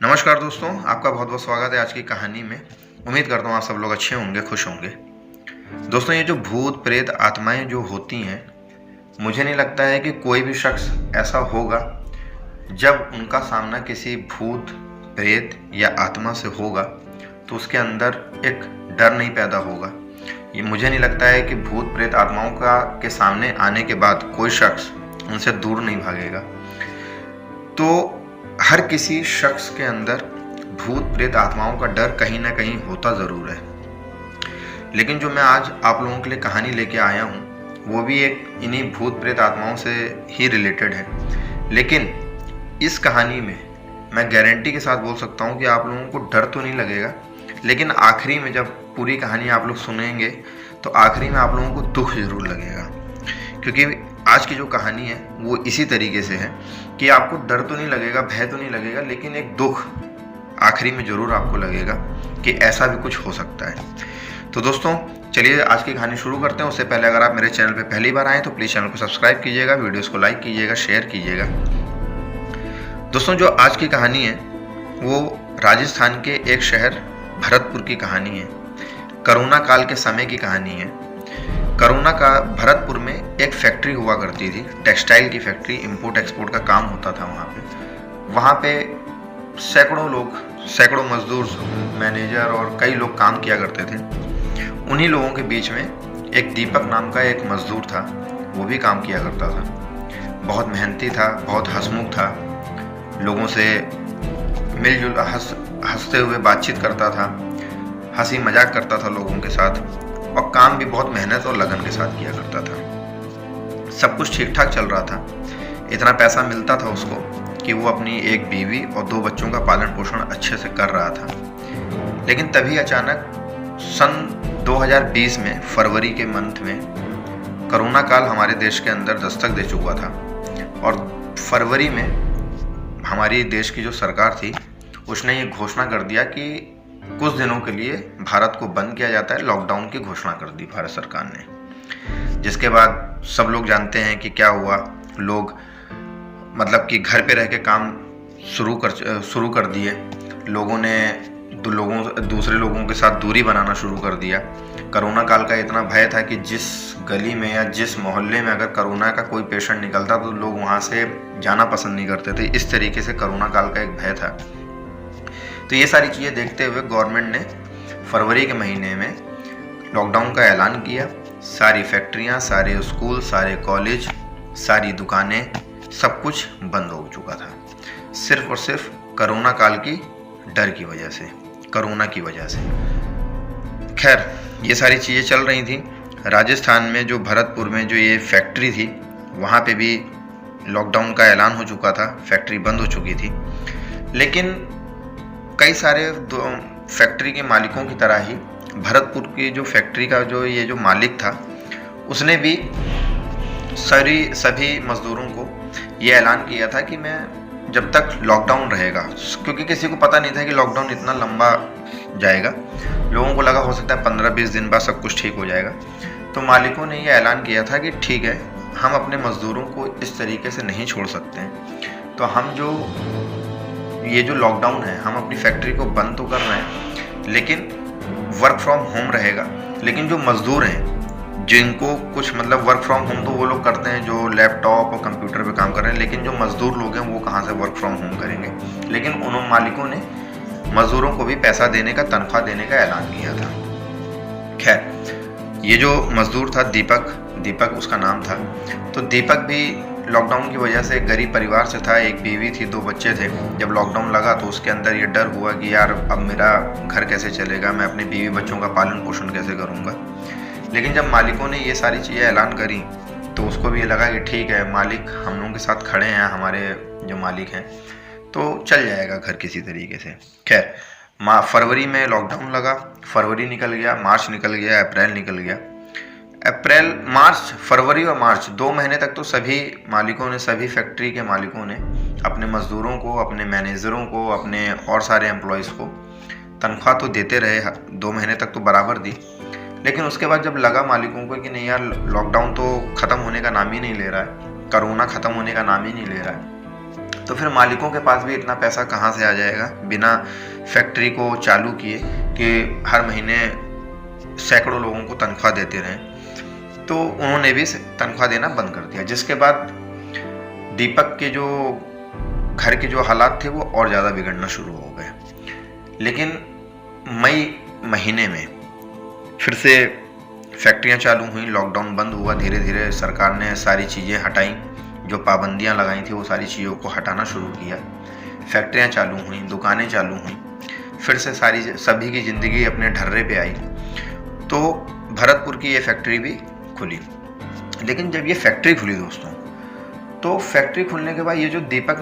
नमस्कार दोस्तों, आपका बहुत बहुत स्वागत है आज की कहानी में। उम्मीद करता हूँ आप सब लोग अच्छे होंगे, खुश होंगे। दोस्तों, ये जो भूत प्रेत आत्माएं जो होती हैं, मुझे नहीं लगता है कि कोई भी शख्स ऐसा होगा जब उनका सामना किसी भूत प्रेत या आत्मा से होगा तो उसके अंदर एक डर नहीं पैदा होगा। ये मुझे नहीं लगता है कि भूत प्रेत आत्माओं के सामने आने के बाद कोई शख्स उनसे दूर नहीं भागेगा। तो हर किसी शख्स के अंदर भूत प्रेत आत्माओं का डर कहीं ना कहीं होता ज़रूर है। लेकिन जो मैं आज आप लोगों के लिए कहानी लेके आया हूँ वो भी एक इन्हीं भूत प्रेत आत्माओं से ही रिलेटेड है। लेकिन इस कहानी में मैं गारंटी के साथ बोल सकता हूँ कि आप लोगों को डर तो नहीं लगेगा, लेकिन आखिरी में जब पूरी कहानी आप लोग सुनेंगे तो आखिरी में आप लोगों को दुख ज़रूर लगेगा। क्योंकि आज की जो कहानी है वो इसी तरीके से है कि आपको डर तो नहीं लगेगा, भय तो नहीं लगेगा, लेकिन एक दुख आखिरी में ज़रूर आपको लगेगा कि ऐसा भी कुछ हो सकता है। तो दोस्तों, चलिए आज की कहानी शुरू करते हैं। उससे पहले अगर आप मेरे चैनल पे पहली बार आएँ तो प्लीज़ चैनल को सब्सक्राइब कीजिएगा, वीडियोस को लाइक कीजिएगा, शेयर कीजिएगा। दोस्तों, जो आज की कहानी है वो राजस्थान के एक शहर भरतपुर की कहानी है। कोरोना काल के समय की कहानी है। कोरोना का भरतपुर में एक फैक्ट्री हुआ करती थी, टेक्सटाइल की फैक्ट्री, इंपोर्ट एक्सपोर्ट का काम होता था वहाँ पे सैकड़ों लोग, सैकड़ों मजदूर, मैनेजर और कई लोग काम किया करते थे। उन्हीं लोगों के बीच में एक दीपक नाम का एक मजदूर था, वो भी काम किया करता था। बहुत मेहनती था, बहुत हंसमुख था, लोगों से मिलजुल हंसते हुए बातचीत करता था, हंसी मजाक करता था लोगों के साथ, और काम भी बहुत मेहनत और लगन के साथ किया करता था। सब कुछ ठीक ठाक चल रहा था। इतना पैसा मिलता था उसको कि वो अपनी एक बीवी और 2 बच्चों का पालन पोषण अच्छे से कर रहा था। लेकिन तभी अचानक सन 2020 में फरवरी के मंथ में कोरोना काल हमारे देश के अंदर दस्तक दे चुका था। और फरवरी में हमारी देश की जो सरकार थी उसने ये घोषणा कर दिया कि कुछ दिनों के लिए भारत को बंद किया जाता है। लॉकडाउन की घोषणा कर दी भारत सरकार ने, जिसके बाद सब लोग जानते हैं कि क्या हुआ। लोग मतलब कि घर पे रह के काम शुरू कर दिए। लोगों ने दूसरे लोगों के साथ दूरी बनाना शुरू कर दिया। कोरोना काल का इतना भय था कि जिस गली में या जिस मोहल्ले में अगर कोरोना का कोई पेशेंट निकलता तो लोग वहाँ से जाना पसंद नहीं करते थे। इस तरीके से कोरोना काल का एक भय था। तो ये सारी चीज़ें देखते हुए गवर्नमेंट ने फरवरी के महीने में लॉकडाउन का ऐलान किया। सारी फैक्ट्रियां, सारे स्कूल, सारे कॉलेज, सारी दुकानें, सब कुछ बंद हो चुका था, सिर्फ और सिर्फ कोरोना काल की डर की वजह से, कोरोना की वजह से। खैर, ये सारी चीज़ें चल रही थी। राजस्थान में जो भरतपुर में जो ये फैक्ट्री थी वहाँ पे भी लॉकडाउन का ऐलान हो चुका था, फैक्ट्री बंद हो चुकी थी। लेकिन कई सारे फैक्ट्री के मालिकों की तरह ही भरतपुर की जो फैक्ट्री का जो मालिक था उसने भी सभी मजदूरों को ये ऐलान किया था कि मैं जब तक लॉकडाउन रहेगा, क्योंकि किसी को पता नहीं था कि लॉकडाउन इतना लंबा जाएगा। लोगों को लगा हो सकता है 15-20 दिन बाद सब कुछ ठीक हो जाएगा। तो मालिकों ने ये ऐलान किया था कि ठीक है, हम अपने मजदूरों को इस तरीके से नहीं छोड़ सकते हैं। तो हम ये जो लॉकडाउन है, हम अपनी फैक्ट्री को बंद तो कर रहे हैं लेकिन वर्क फ्रॉम होम रहेगा। लेकिन जो मजदूर हैं जिनको कुछ मतलब वर्क फ्रॉम होम तो वो लोग करते हैं जो लैपटॉप और कंप्यूटर पे काम कर रहे हैं, लेकिन जो मजदूर लोग हैं वो कहाँ से वर्क फ्रॉम होम करेंगे। लेकिन उन मालिकों ने मजदूरों को भी पैसा देने का, तनख्वाह देने का ऐलान किया था। खैर, ये जो मजदूर था दीपक उसका नाम था। तो दीपक भी लॉकडाउन की वजह से एक गरीब परिवार से था, एक बीवी थी, 2 बच्चे थे। जब लॉकडाउन लगा तो उसके अंदर ये डर हुआ कि यार अब मेरा घर कैसे चलेगा, मैं अपने बीवी बच्चों का पालन पोषण कैसे करूँगा। लेकिन जब मालिकों ने ये सारी चीज़ें ऐलान करी तो उसको भी ये लगा कि ठीक है, मालिक हम लोगों के साथ खड़े हैं, हमारे जो मालिक हैं, तो चल जाएगा घर किसी तरीके से। खैर, फरवरी में लॉकडाउन लगा, फरवरी निकल गया, मार्च निकल गया, अप्रैल निकल गया। फरवरी और मार्च 2 महीने तक तो सभी मालिकों ने, सभी फैक्ट्री के मालिकों ने अपने मजदूरों को, अपने मैनेजरों को, अपने और सारे एम्प्लॉयज़ को तनख्वाह तो देते रहे। 2 महीने तक तो बराबर दी। लेकिन उसके बाद जब लगा मालिकों को कि नहीं यार, लॉकडाउन तो ख़त्म होने का नाम ही नहीं ले रहा है, कोरोना ख़त्म होने का नाम ही नहीं ले रहा है, तो फिर मालिकों के पास भी इतना पैसा कहाँ से आ जाएगा बिना फैक्ट्री को चालू किए कि हर महीने सैकड़ों लोगों को तनख्वाह देते रहें। तो उन्होंने भी तनख्वाह देना बंद कर दिया, जिसके बाद दीपक के जो घर के जो हालात थे वो और ज़्यादा बिगड़ना शुरू हो गए। लेकिन मई महीने में फिर से फैक्ट्रियां चालू हुई, लॉकडाउन बंद हुआ, धीरे धीरे सरकार ने सारी चीज़ें हटाई, जो पाबंदियां लगाई थी वो सारी चीज़ों को हटाना शुरू किया। फैक्ट्रियां चालू हुई, दुकानें चालू हुई, फिर से सभी की ज़िंदगी अपने ढर्रे पे आई। तो भरतपुर की ये फैक्ट्री भी खुली। लेकिन जब ये फैक्ट्री खुली दोस्तों, तो फैक्ट्री खुलने के बाद ये जो दीपक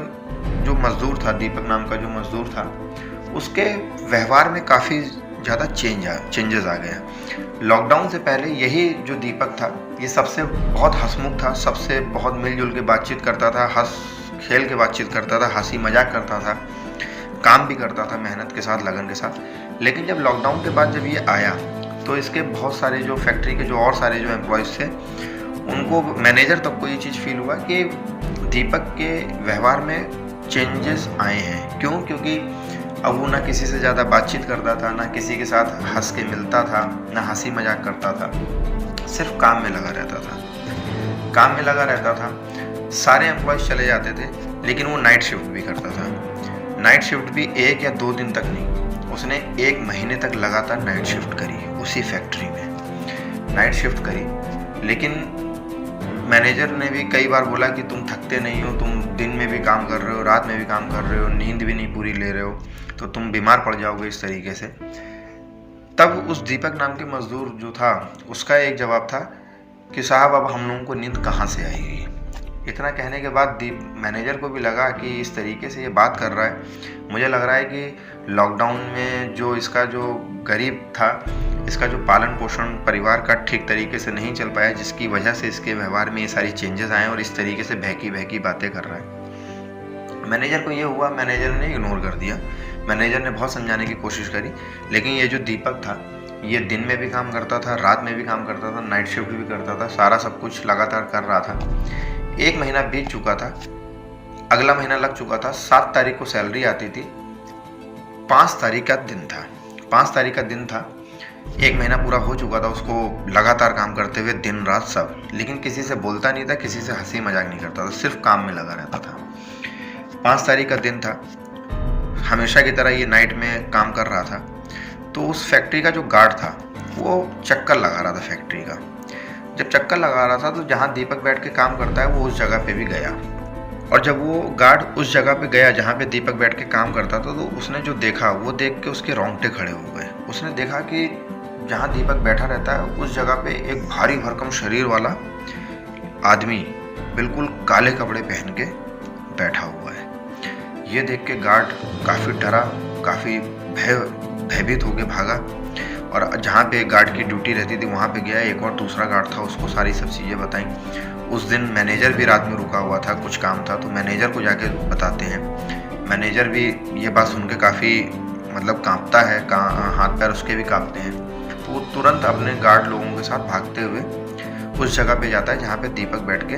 जो मज़दूर था, दीपक नाम का जो मज़दूर था, उसके व्यवहार में काफ़ी ज़्यादा चेंजेस आ गए। लॉकडाउन से पहले यही जो दीपक था ये सबसे बहुत हंसमुख था, सबसे बहुत मिलजुल के बातचीत करता था, हंस खेल के बातचीत करता था, हंसी मजाक करता था, काम भी करता था मेहनत के साथ, लगन के साथ। लेकिन जब लॉकडाउन के बाद जब ये आया तो इसके बहुत सारे जो फैक्ट्री के जो और सारे जो एम्प्लॉयज़ थे, उनको मैनेजर तक को ये चीज़ फील हुआ कि दीपक के व्यवहार में चेंजेस आए हैं। क्यों? क्योंकि अब वो ना किसी से ज़्यादा बातचीत करता था, ना किसी के साथ हंस के मिलता था, ना हंसी मजाक करता था, सिर्फ काम में लगा रहता था। काम में लगा रहता था। सारे एम्प्लॉयज़ चले जाते थे, लेकिन वो नाइट शिफ्ट भी करता था। नाइट शिफ्ट भी 1 या 2 दिन तक नहीं, उसने 1 महीने तक लगातार नाइट शिफ्ट करी, उसी फैक्ट्री में नाइट शिफ्ट करी। लेकिन मैनेजर ने भी कई बार बोला कि तुम थकते नहीं हो, तुम दिन में भी काम कर रहे हो, रात में भी काम कर रहे हो, नींद भी नहीं पूरी ले रहे हो, तो तुम बीमार पड़ जाओगे इस तरीके से। तब उस दीपक नाम के मज़दूर जो था, उसका एक जवाब था कि साहब अब हम लोगों को नींद कहाँ से आएगी। इतना कहने के बाद मैनेजर को भी लगा कि इस तरीके से ये बात कर रहा है, मुझे लग रहा है कि लॉकडाउन में जो इसका जो गरीब था, इसका जो पालन पोषण परिवार का ठीक तरीके से नहीं चल पाया, जिसकी वजह से इसके व्यवहार में ये सारी चेंजेस आए और इस तरीके से बहकी बातें कर रहा है। मैनेजर को ये हुआ, मैनेजर ने इग्नोर कर दिया। मैनेजर ने बहुत समझाने की कोशिश करी, लेकिन ये जो दीपक था ये दिन में भी काम करता था, रात में भी काम करता था, नाइट शिफ्ट भी करता था, सारा सब कुछ लगातार कर रहा था। 1 महीना बीत चुका था, अगला महीना लग चुका था, 7 तारीख को सैलरी आती थी, 5 तारीख का दिन था। 5 तारीख का दिन था, 1 महीना पूरा हो चुका था उसको लगातार काम करते हुए, दिन रात सब। लेकिन किसी से बोलता नहीं था, किसी से हंसी मजाक नहीं करता था, सिर्फ काम में लगा रहता था। 5 तारीख का दिन था, हमेशा की तरह ये नाइट में काम कर रहा था। तो उस फैक्ट्री का जो गार्ड था वो चक्कर लगा रहा था फैक्ट्री का। जब चक्कर लगा रहा था तो जहाँ दीपक बैठ के काम करता है वो उस जगह पे भी गया। और जब वो गार्ड उस जगह पे गया जहाँ पे दीपक बैठ के काम करता था, तो उसने जो देखा वो देख के उसके रोंगटे खड़े हो गए। उसने देखा कि जहाँ दीपक बैठा रहता है उस जगह पे एक भारी भरकम शरीर वाला आदमी बिल्कुल काले कपड़े पहन के बैठा हुआ है। ये देख के गार्ड काफ़ी डरा, काफ़ी भयभीत होके भागा और जहाँ पे गार्ड की ड्यूटी रहती थी वहाँ पे गया। एक और दूसरा गार्ड था, उसको सारी सब चीज़ें बताई। उस दिन मैनेजर भी रात में रुका हुआ था, कुछ काम था, तो मैनेजर को जाके बताते हैं। मैनेजर भी ये बात सुन के काफ़ी मतलब कांपता है, हाथ पैर उसके भी कांपते हैं। तो वो तुरंत अपने गार्ड लोगों के साथ भागते हुए उस जगह पे जाता है जहाँ पे दीपक बैठ के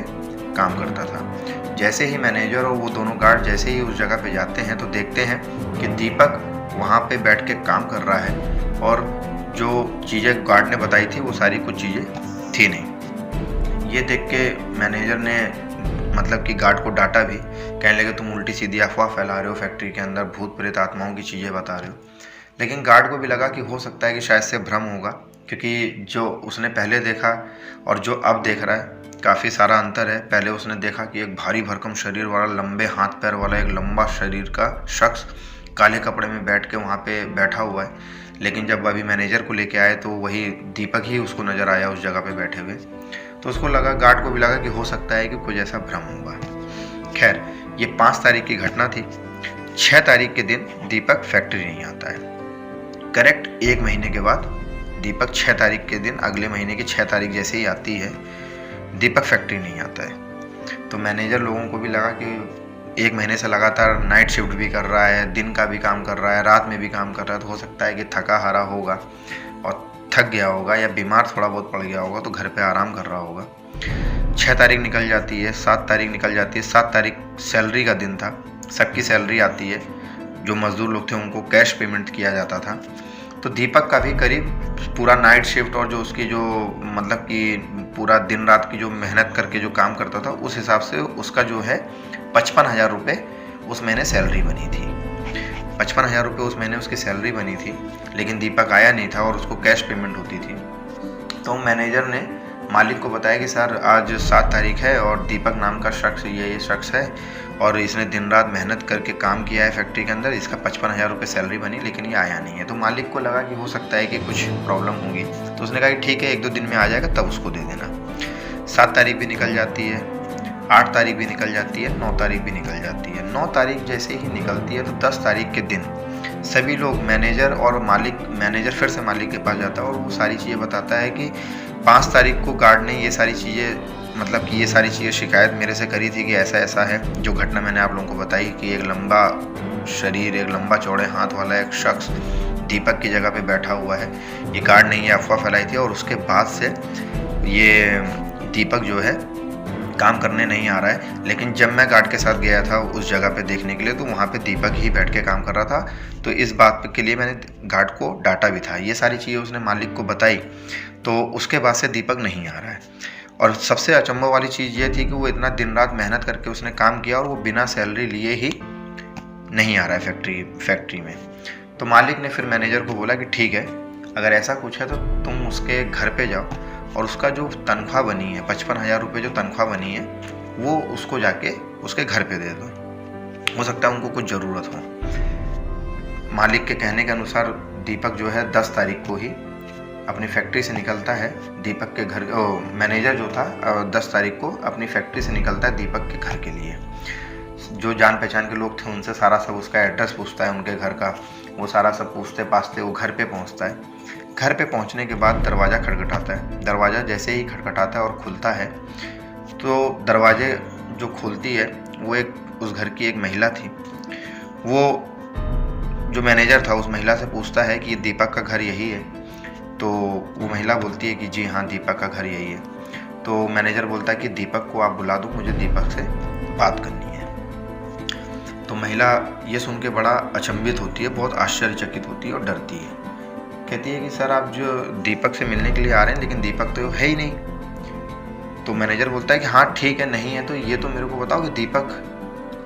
काम करता था। जैसे ही मैनेजर और वो दोनों गार्ड जैसे ही उस जगह पे जाते हैं तो देखते हैं कि दीपक वहाँ पे बैठ के काम कर रहा है और जो चीज़ें गार्ड ने बताई थी वो सारी कुछ चीज़ें थी नहीं। ये देख के मैनेजर ने मतलब कि गार्ड को डांटा भी, कहने लगे तुम उल्टी सीधी अफवाह फैला रहे हो, फैक्ट्री के अंदर भूत प्रेत आत्माओं की चीज़ें बता रहे हो। लेकिन गार्ड को भी लगा कि हो सकता है कि शायद से भ्रम होगा, क्योंकि जो उसने पहले देखा और जो अब देख रहा है काफ़ी सारा अंतर है। पहले उसने देखा कि एक भारी भरकम शरीर वाला, लंबे हाथ पैर वाला, एक लंबा शरीर का शख्स काले कपड़े में बैठ के वहाँ पे बैठा हुआ है। लेकिन जब अभी मैनेजर को लेके आए तो वही दीपक ही उसको नज़र आया उस जगह पे बैठे हुए। तो उसको लगा, गार्ड को भी लगा कि हो सकता है कि कुछ ऐसा भ्रम होगा। खैर, ये 5 तारीख की घटना थी। 6 तारीख के दिन दीपक फैक्ट्री नहीं आता है। करेक्ट 1 महीने के बाद दीपक 6 तारीख के दिन, अगले महीने की 6 तारीख जैसे ही आती है, दीपक फैक्ट्री नहीं आता है। तो मैनेजर लोगों को भी लगा कि 1 महीने से लगातार नाइट शिफ्ट भी कर रहा है, दिन का भी काम कर रहा है, रात में भी काम कर रहा है, तो हो सकता है कि थका हारा होगा और थक गया होगा या बीमार थोड़ा बहुत पड़ गया होगा, तो घर पे आराम कर रहा होगा। 6 तारीख निकल जाती है, 7 तारीख निकल जाती है। 7 तारीख सैलरी का दिन था। सबकी सैलरी आती है, जो मज़दूर लोग थे उनको कैश पेमेंट किया जाता था। तो दीपक का भी करीब पूरा नाइट शिफ्ट और जो उसकी जो मतलब कि पूरा दिन रात की जो मेहनत करके जो काम करता था, उस हिसाब से उसका जो है 55,000 रुपये उस महीने सैलरी बनी थी। 55,000 रुपये उस महीने उसकी सैलरी बनी थी, लेकिन दीपक आया नहीं था और उसको कैश पेमेंट होती थी। तो मैनेजर ने मालिक को बताया कि सर आज 7 तारीख है और दीपक नाम का शख्स ये शख्स है और इसने दिन रात मेहनत करके काम किया है फैक्ट्री के अंदर, इसका 55,000 रुपये सैलरी बनी, लेकिन ये आया नहीं है। तो मालिक को लगा कि हो सकता है कि कुछ प्रॉब्लम होगी, तो उसने कहा कि ठीक है 1-2 दिन में आ जाएगा, तब उसको दे देना। 7 तारीख भी निकल जाती है, 8 तारीख भी निकल जाती है, 9 तारीख भी निकल जाती है। 9 तारीख जैसे ही निकलती है तो 10 तारीख के दिन सभी लोग मैनेजर फिर से मालिक के पास जाता है और वो सारी चीज़ें बताता है कि 5 तारीख को गार्ड ने ये सारी चीज़ें शिकायत मेरे से करी थी कि ऐसा ऐसा है। जो घटना मैंने आप लोगों को बताई कि एक लंबा शरीर, एक लंबा चौड़े हाथ वाला एक शख्स दीपक की जगह पे बैठा हुआ है, ये गार्ड ने ये अफवाह फैलाई थी और उसके बाद से ये दीपक जो है काम करने नहीं आ रहा है। लेकिन जब मैं गार्ड के साथ गया था उस जगह पे देखने के लिए, तो वहाँ पे दीपक ही बैठ के काम कर रहा था। तो इस बात के लिए मैंने गार्ड को डांटा भी था। ये सारी चीज़ें उसने मालिक को बताई, तो उसके बाद से दीपक नहीं आ रहा है। और सबसे अचंभव वाली चीज़ ये थी कि वो इतना दिन रात मेहनत करके उसने काम किया और वो बिना सैलरी लिए ही नहीं आ रहा है फैक्ट्री में। तो मालिक ने फिर मैनेजर को बोला कि ठीक है, अगर ऐसा कुछ है तो तुम उसके घर पे जाओ और उसका जो तनख्वाह बनी है 55,000 रुपये जो तनख्वाह बनी है वो उसको जाके उसके घर पे दे दो, हो सकता है उनको कुछ ज़रूरत हो। मालिक के कहने के अनुसार दीपक जो है 10 तारीख को ही अपनी फैक्ट्री से निकलता है। दीपक के घर मैनेजर जो था 10 तारीख को अपनी फैक्ट्री से निकलता है दीपक के घर के लिए। जो जान पहचान के लोग थे उनसे सारा सब उसका एड्रेस पूछता है उनके घर का, वो सारा सब पूछते पाछते वो घर पे पहुंचता है। घर पे पहुंचने के बाद दरवाज़ा खटखटाता है। दरवाज़ा जैसे ही खटखटाता है और खुलता है तो दरवाजे जो खुलती है वो उस घर की एक महिला थी। वो जो मैनेजर था उस महिला से पूछता है कि ये दीपक का घर यही है? तो वो महिला बोलती है कि जी हाँ, दीपक का घर यही है। तो मैनेजर बोलता है कि दीपक को आप बुला दो, मुझे दीपक से बात करनी है। तो महिला ये सुन के बड़ा अचंभित होती है, बहुत आश्चर्यचकित होती है और डरती है। कहती है कि सर आप जो दीपक से मिलने के लिए आ रहे हैं, लेकिन दीपक तो है ही नहीं। तो मैनेजर बोलता है कि हाँ ठीक है, नहीं है तो ये तो मेरे को बताओ कि दीपक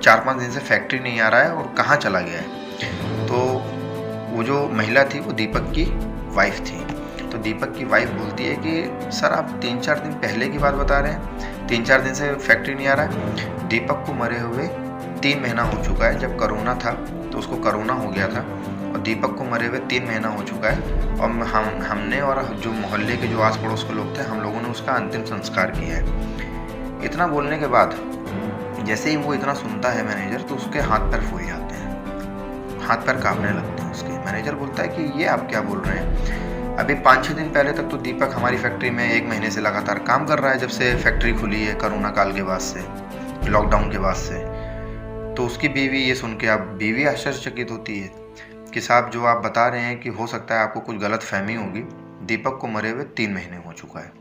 4-5 दिन से फैक्ट्री नहीं आ रहा है और कहाँ चला गया है। तो वो जो महिला थी वो दीपक की वाइफ थी। तो दीपक की वाइफ बोलती है कि सर आप 3-4 दिन पहले की बात बता रहे हैं, 3-4 दिन से फैक्ट्री नहीं आ रहा है। दीपक को मरे हुए 3 महीना हो चुका है। जब कोरोना था तो उसको कोरोना हो गया था और दीपक को मरे हुए 3 महीना हो चुका है और हमने और जो मोहल्ले के जो आस पड़ोस के लोग थे, हम लोगों ने उसका अंतिम संस्कार किया है। इतना बोलने के बाद जैसे ही वो इतना सुनता है मैनेजर, तो उसके हाथ पैर फूल जाते हैं, हाथ पैर कांपने लगते हैं उसके। मैनेजर बोलता है कि ये आप क्या बोल रहे हैं? अभी 5-6 दिन पहले तक तो दीपक हमारी फैक्ट्री में 1 महीने से लगातार काम कर रहा है, जब से फैक्ट्री खुली है कोरोना काल के बाद से, लॉकडाउन के बाद से। तो उसकी बीवी ये सुन के, अब बीवी आश्चर्यचकित होती है कि साहब जो आप बता रहे हैं कि हो सकता है आपको कुछ गलत फहमी होगी, दीपक को मरे हुए 3 महीने हो चुका है।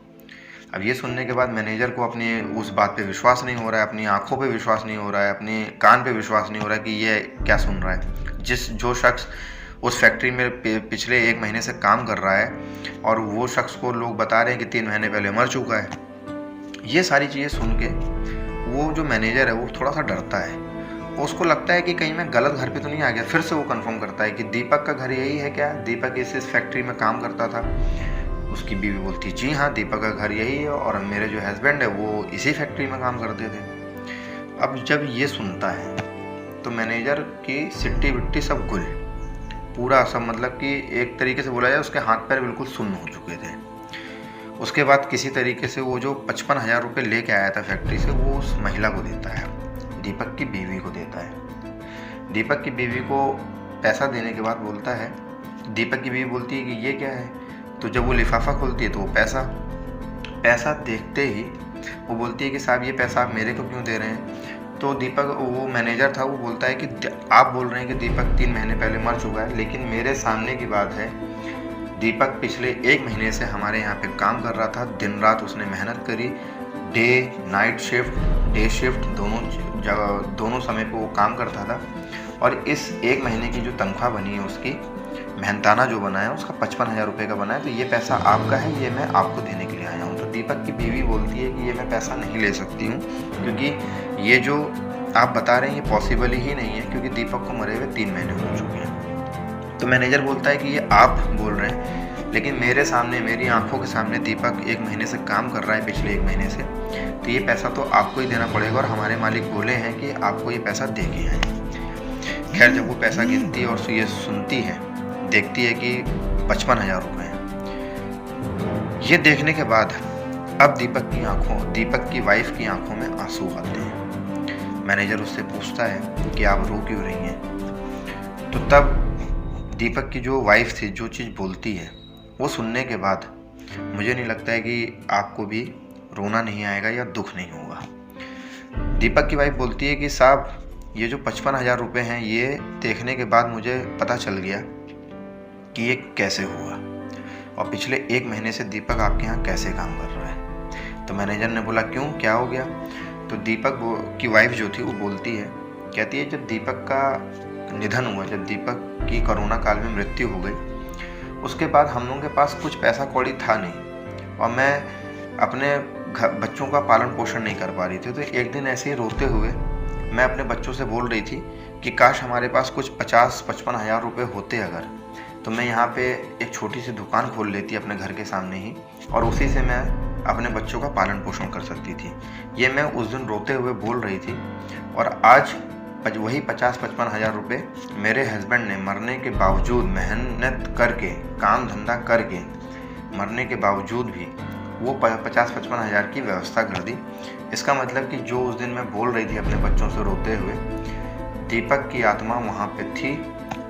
अब ये सुनने के बाद मैनेजर को अपनी उस बात पे विश्वास नहीं हो रहा है, अपनी आंखों पे विश्वास नहीं हो रहा है, अपने कान पे विश्वास नहीं हो रहा है कि ये क्या सुन रहा है। जो शख्स उस फैक्ट्री में पिछले 1 महीने से काम कर रहा है और वो शख्स को लोग बता रहे हैं कि 3 महीने पहले मर चुका है। ये सारी चीज़ें सुन के वो जो मैनेजर है वो थोड़ा सा डरता है। उसको लगता है कि कहीं मैं गलत घर पे तो नहीं आ गया। फिर से वो कंफर्म करता है कि दीपक का घर यही है क्या? दीपक इस फैक्ट्री में काम करता था? उसकी बीवी बोलती जी हाँ, दीपक का घर यही है और मेरे जो हस्बैंड है वो इसी फैक्ट्री में काम करते थे। अब जब ये सुनता है तो मैनेजर की सिट्टी बिट्टी सब गुल, पूरा सब, मतलब कि एक तरीके से बोला जाए उसके हाथ पैर बिल्कुल सुन्न हो चुके थे। उसके बाद किसी तरीके से वो जो 55,000 रुपये लेके आया था फैक्ट्री से, वो उस महिला को देता है, दीपक की बीवी को देता है। दीपक की बीवी को पैसा देने के बाद बोलता है, दीपक की बीवी बोलती है कि ये क्या है? तो जब वो लिफाफा खोलती है तो वो पैसा देखते ही वो बोलती है कि साहब ये पैसा आप मेरे को क्यों दे रहे हैं? तो दीपक, वो मैनेजर था, वो बोलता है कि आप बोल रहे हैं कि दीपक 3 महीने पहले मर चुका है, लेकिन मेरे सामने की बात है, दीपक पिछले 1 महीने से हमारे यहाँ पे काम कर रहा था। दिन रात उसने मेहनत करी, डे शिफ्ट दोनों जब दोनों समय पे वो काम करता था और इस 1 महीने की जो तनख्वाह बनी है उसकी, मेहनताना जो बना है उसका 55,000 रुपये का बना है। तो ये पैसा आपका है, ये मैं आपको देने के लिए आया हूँ। तो दीपक की बीवी बोलती है कि ये मैं पैसा नहीं ले सकती हूँ, क्योंकि ये जो आप बता रहे हैं ये पॉसिबल ही नहीं है, क्योंकि दीपक को मरे हुए 3 महीने हो चुके हैं। तो मैनेजर बोलता है कि ये आप बोल रहे हैं, लेकिन मेरे सामने, मेरी आंखों के सामने दीपक 1 महीने से काम कर रहा है, पिछले 1 महीने से, तो ये पैसा तो आपको ही देना पड़ेगा और हमारे मालिक बोले हैं कि आपको ये पैसा दे के आए। खैर, जब वो पैसा गिनती है और ये सुनती है, देखती है कि 55,000 रुपये हैं। ये देखने के बाद अब दीपक की वाइफ की आंखों में आंसू आते हैं। मैनेजर उससे पूछता है कि आप रो क्यों रही हैं? तो तब दीपक की जो वाइफ थी जो चीज़ बोलती है वो सुनने के बाद मुझे नहीं लगता है कि आपको भी रोना नहीं आएगा या दुख नहीं होगा। दीपक की वाइफ बोलती है कि साहब, ये जो 55,000 रुपये हैं, ये देखने के बाद मुझे पता चल गया कि ये कैसे हुआ और पिछले 1 महीने से दीपक आपके यहाँ कैसे काम कर रहा है। तो मैनेजर ने बोला, क्यों, क्या हो गया? तो दीपक की वाइफ जो थी वो बोलती है, कहती है, जब दीपक का निधन हुआ, जब दीपक की कोरोना काल में मृत्यु हो गई, उसके बाद हम लोगों के पास कुछ पैसा कौड़ी था नहीं और मैं अपने बच्चों का पालन पोषण नहीं कर पा रही थी। तो एक दिन ऐसे ही रोते हुए मैं अपने बच्चों से बोल रही थी कि काश हमारे पास कुछ 50-55,000 रुपये होते अगर, तो मैं यहाँ पे एक छोटी सी दुकान खोल लेती अपने घर के सामने ही और उसी से मैं अपने बच्चों का पालन पोषण कर सकती थी। ये मैं उस दिन रोते हुए बोल रही थी और आज वही 50-55,000 रुपये मेरे हस्बैंड ने मरने के बावजूद, मेहनत करके, काम धंधा करके मरने के बावजूद भी वो 50-55,000 की व्यवस्था कर दी। इसका मतलब कि जो उस दिन मैं बोल रही थी अपने बच्चों से रोते हुए, दीपक की आत्मा वहाँ पे थी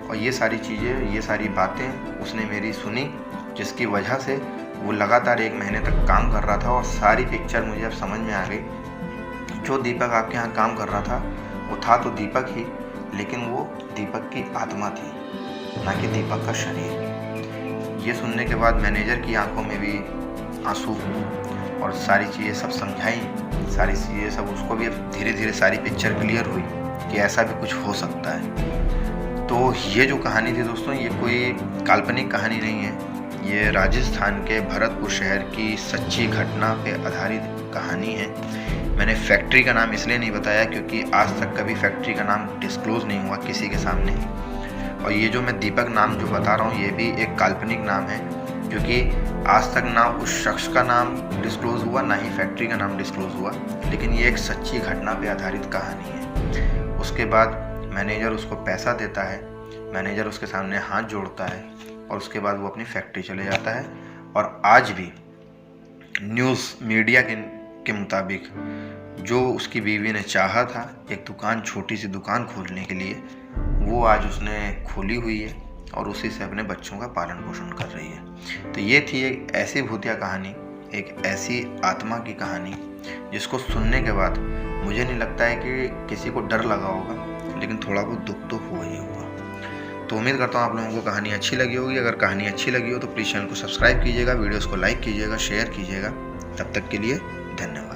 और ये सारी चीज़ें, ये सारी बातें उसने मेरी सुनी, जिसकी वजह से वो लगातार 1 महीने तक काम कर रहा था और सारी पिक्चर मुझे अब समझ में आ गई। जो दीपक आपके यहाँ काम कर रहा था वो था तो दीपक ही, लेकिन वो दीपक की आत्मा थी, ना कि दीपक का शरीर। ये सुनने के बाद मैनेजर की आंखों में भी आंसू और सारी चीज़ें सब समझाई, सारी चीज़ें सब उसको भी धीरे धीरे सारी पिक्चर क्लियर हुई कि ऐसा भी कुछ हो सकता है। तो ये जो कहानी थी दोस्तों, ये कोई काल्पनिक कहानी नहीं है, ये राजस्थान के भरतपुर शहर की सच्ची घटना पे आधारित कहानी है। मैंने फैक्ट्री का नाम इसलिए नहीं बताया क्योंकि आज तक कभी फैक्ट्री का नाम डिस्क्लोज नहीं हुआ किसी के सामने, और ये जो मैं दीपक नाम जो बता रहा हूँ ये भी एक काल्पनिक नाम है, क्योंकि आज तक ना उस शख्स का नाम डिस्क्लोज हुआ, ना ही फैक्ट्री का नाम डिस्क्लोज हुआ, लेकिन ये एक सच्ची घटना पे आधारित कहानी है। उसके बाद मैनेजर उसको पैसा देता है, मैनेजर उसके सामने हाथ जोड़ता है और उसके बाद वो अपनी फैक्ट्री चले जाता है। और आज भी न्यूज़ मीडिया के मुताबिक जो उसकी बीवी ने चाहा था एक दुकान, छोटी सी दुकान खोलने के लिए, वो आज उसने खोली हुई है और उसी से अपने बच्चों का पालन पोषण कर रही है। तो ये थी एक ऐसी भूतिया कहानी, एक ऐसी आत्मा की कहानी जिसको सुनने के बाद मुझे नहीं लगता है कि किसी को डर लगा होगा, लेकिन थोड़ा बहुत दुख तो हुआ ही होगा। तो उम्मीद करता हूँ आप लोगों को कहानी अच्छी लगी होगी। अगर कहानी अच्छी लगी हो तो प्लीज़ चैनल को सब्सक्राइब कीजिएगा, वीडियोस को लाइक कीजिएगा, शेयर कीजिएगा। तब तक के लिए धन्यवाद।